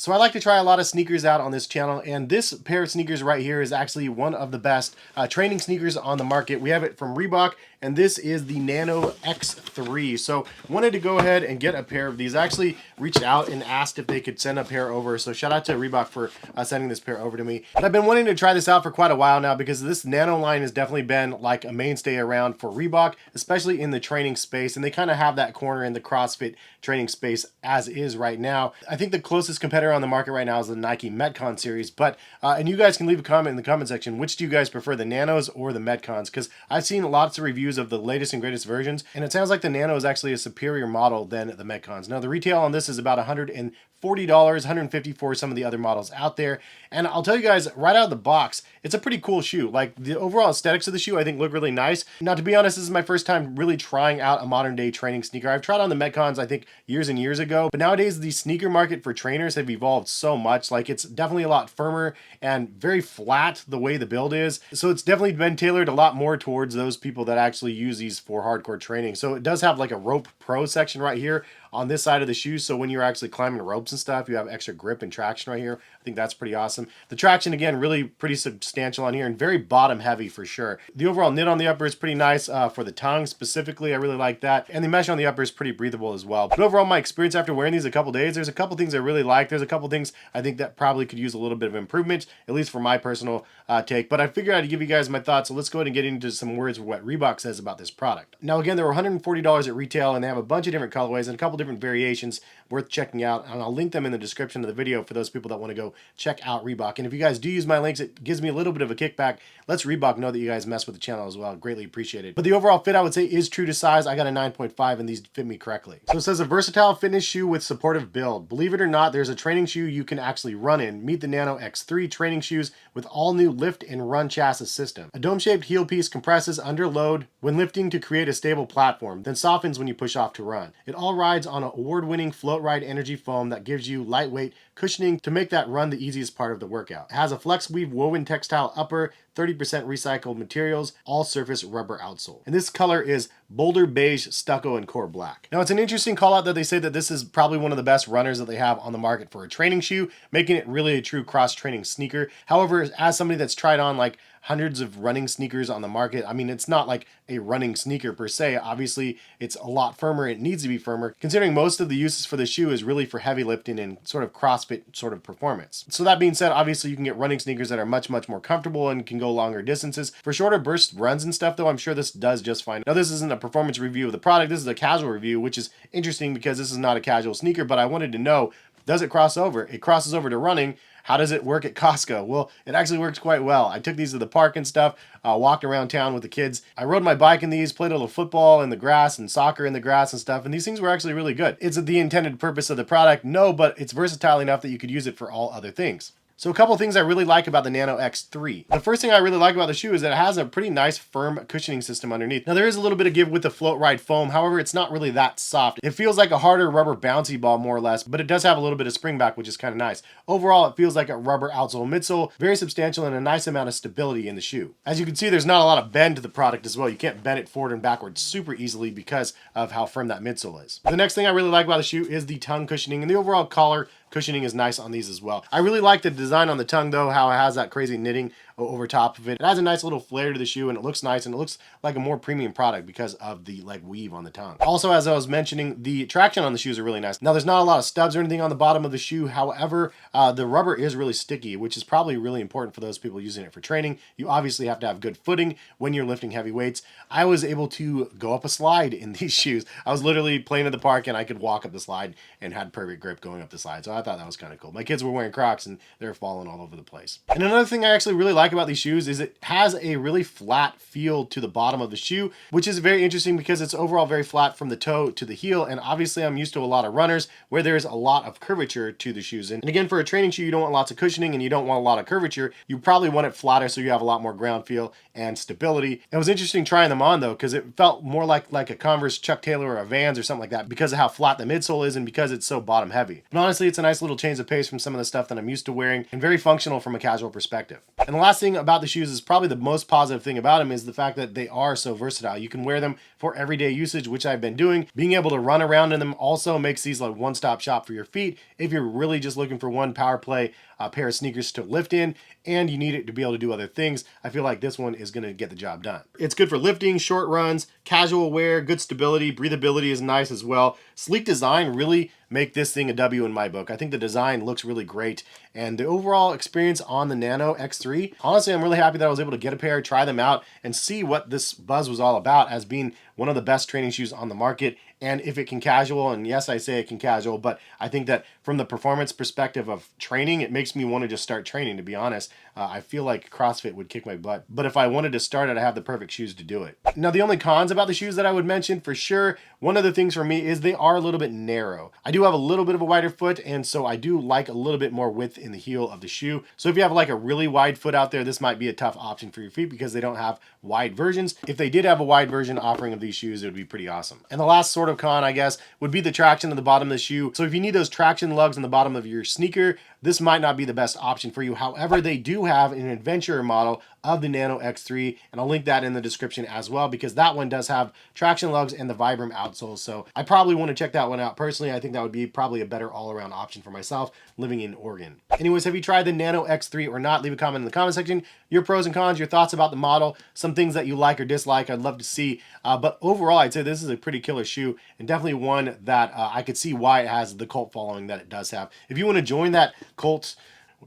So I like to try a lot of sneakers out on this channel, and this pair of sneakers right here is actually one of the best training sneakers on the market. We have it from Reebok, and this is the Nano X3. So wanted to go ahead and get a pair of these. I actually reached out and asked if they could send a pair over, so shout out to Reebok for sending this pair over to me. But I've been wanting to try this out for quite a while now because this Nano line has definitely been like a mainstay around for Reebok, especially in the training space, and they kind of have that corner in the CrossFit training space as is right now. I think the closest competitor on the market right now is the Nike Metcon series, but and you guys can leave a comment in the comment section, which do you guys prefer, the Nanos or the Metcons? Because I've seen lots of reviews of the latest and greatest versions, and it sounds like the Nano is actually a superior model than the Metcons. Now the retail on this is about $140, $150 for some of the other models out there, and I'll tell you guys right out of the box, it's a pretty cool shoe. Like the overall aesthetics of the shoe I think look really nice. Now to be honest, this is my first time really trying out a modern day training sneaker. I've tried on the Metcons I think years and years ago, but nowadays the sneaker market for trainers have evolved so much. Like it's definitely a lot firmer and very flat the way the build is, so it's definitely been tailored a lot more towards those people that actually use these for hardcore training. So it does have like a rope pro section right here on this side of the shoe, so when you're actually climbing ropes and stuff, you have extra grip and traction right here. I think that's pretty awesome. The traction, again, really pretty substantial on here and very bottom heavy for sure. The overall knit on the upper is pretty nice for the tongue specifically. I really like that, and the mesh on the upper is pretty breathable as well. But overall, my experience after wearing these a couple days, there's a couple things I really like. There's a couple things I think that probably could use a little bit of improvement, at least for my personal take. But I figured I'd give you guys my thoughts, so let's go ahead and get into some words of what Reebok says about this product. Now again, they were $140 at retail, and they have a bunch of different colorways and a couple different variations worth checking out, and I'll link them in the description of the video for those people that want to go check out Reebok. And if you guys do use my links, it gives me a little bit of a kickback. Lets Reebok know that you guys mess with the channel as well. Greatly appreciated. But the overall fit, I would say, is true to size. I got a 9.5 and these fit me correctly. So it says a versatile fitness shoe with supportive build. Believe it or not, there's a training shoe you can actually run in. Meet the Nano X3 training shoes with all new lift and run chassis system. A dome-shaped heel piece compresses under load when lifting to create a stable platform, then softens when you push off to run. It all rides on an award-winning float ride energy foam that gives you lightweight cushioning to make that run the easiest part of the workout. It has a flex weave woven textile upper, 30% recycled materials, all surface rubber outsole. And this color is boulder beige, stucco, and core black. Now it's an interesting call out that they say that this is probably one of the best runners that they have on the market for a training shoe, making it really a true cross training sneaker. However, as somebody that's tried on like hundreds of running sneakers on the market, I mean, it's not like a running sneaker per se. Obviously, it's a lot firmer. It needs to be firmer, considering most of the uses for the shoe is really for heavy lifting and sort of CrossFit sort of performance. So that being said, obviously you can get running sneakers that are much more comfortable and can go longer distances. For shorter burst runs and stuff though, I'm sure this does just fine. Now this isn't a performance review of the product. This is a casual review, which is interesting because this is not a casual sneaker, but I wanted to know, does it cross over? It crosses over to running. How does it work at Costco? Well, it actually works quite well. I took these to the park and stuff, walked around town with the kids. I rode my bike in these, played a little football in the grass and soccer in the grass and stuff, and these things were actually really good. Is it the intended purpose of the product? No, but it's versatile enough that you could use it for all other things. So a couple things I really like about the Nano X3. The first thing I really like about the shoe is that it has a pretty nice firm cushioning system underneath. Now there is a little bit of give with the float ride foam, however it's not really that soft. It feels like a harder rubber bouncy ball more or less, but it does have a little bit of spring back, which is kind of nice. Overall, it feels like a rubber outsole midsole, very substantial and a nice amount of stability in the shoe. As you can see, there's not a lot of bend to the product as well. You can't bend it forward and backwards super easily because of how firm that midsole is. The next thing I really like about the shoe is the tongue cushioning, and the overall collar cushioning is nice on these as well. I really like the design on the tongue though, how it has that crazy knitting over top of it. It has a nice little flare to the shoe and it looks nice and it looks like a more premium product because of the like weave on the tongue. Also, as I was mentioning, the traction on the shoes are really nice. Now there's not a lot of stubs or anything on the bottom of the shoe. However, the rubber is really sticky, which is probably really important for those people using it for training. You obviously have to have good footing when you're lifting heavy weights. I was able to go up a slide in these shoes. I was literally playing at the park and I could walk up the slide and had perfect grip going up the slide. So I thought that was kind of cool. My kids were wearing Crocs and they're falling all over the place. And another thing I actually really like about these shoes is it has a really flat feel to the bottom of the shoe, which is very interesting because it's overall very flat from the toe to the heel. And obviously I'm used to a lot of runners where there's a lot of curvature to the shoes. And again, for a training shoe, you don't want lots of cushioning and you don't want a lot of curvature. You probably want it flatter so you have a lot more ground feel and stability. It was interesting trying them on though, because it felt more like a Converse Chuck Taylor or a Vans or something like that because of how flat the midsole is and because it's so bottom heavy. But honestly, it's a nice little change of pace from some of the stuff that I'm used to wearing and very functional from a casual perspective. And the last thing about the shoes is probably the most positive thing about them is the fact that they are so versatile. You can wear them for everyday usage, which I've been doing. Being able to run around in them also makes these like one-stop shop for your feet if you're really just looking for one power play pair of sneakers to lift in and you need it to be able to do other things. I feel like this one is going to get the job done. It's good for lifting, short runs, casual wear, good stability, breathability is nice as well. Sleek design really make this thing a W in my book. I think the design looks really great, and the overall experience on the Nano X3, honestly, I'm really happy that I was able to get a pair, try them out, and see what this buzz was all about as being one of the best training shoes on the market. And if it can casual, and yes, I say it can casual, but I think that from the performance perspective of training, it makes me want to just start training, to be honest. I feel like CrossFit would kick my butt, but if I wanted to start it, I have the perfect shoes to do it. Now, the only cons about the shoes that I would mention for sure, one of the things for me is they are a little bit narrow. I do have a little bit of a wider foot, and so I do like a little bit more width in the heel of the shoe. So if you have like a really wide foot out there, this might be a tough option for your feet because they don't have wide versions. If they did have a wide version offering of these shoes, it would be pretty awesome. And the last sort of con, I guess, would be the traction at the bottom of the shoe. So if you need those traction lugs on the bottom of your sneaker, this might not be the best option for you. However, they do have an adventure model of the Nano X3, and I'll link that in the description as well because that one does have traction lugs and the Vibram outsole. So I probably want to check that one out personally. I think that would be probably a better all-around option for myself living in Oregon. Anyways, have you tried the Nano X3 or not? Leave a comment in the comment section. Your pros and cons, your thoughts about the model, some things that you like or dislike. I'd love to see. But overall, I'd say this is a pretty killer shoe and definitely one that I could see why it has the cult following that it does have. If you want to join that cult,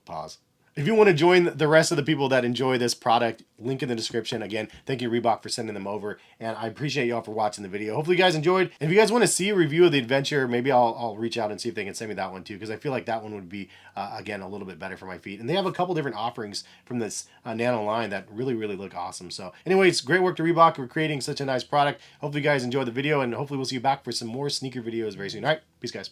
pause. If you want to join the rest of the people that enjoy this product, link in the description. Again, thank you Reebok for sending them over, and I appreciate y'all for watching the video. Hopefully you guys enjoyed. And if you guys want to see a review of the Adventure, maybe I'll reach out and see if they can send me that one too, because I feel like that one would be, again, a little bit better for my feet. And they have a couple different offerings from this Nano line that really, really look awesome. So anyways, great work to Reebok for creating such a nice product. Hopefully you guys enjoyed the video, and hopefully we'll see you back for some more sneaker videos very soon. All right, peace guys.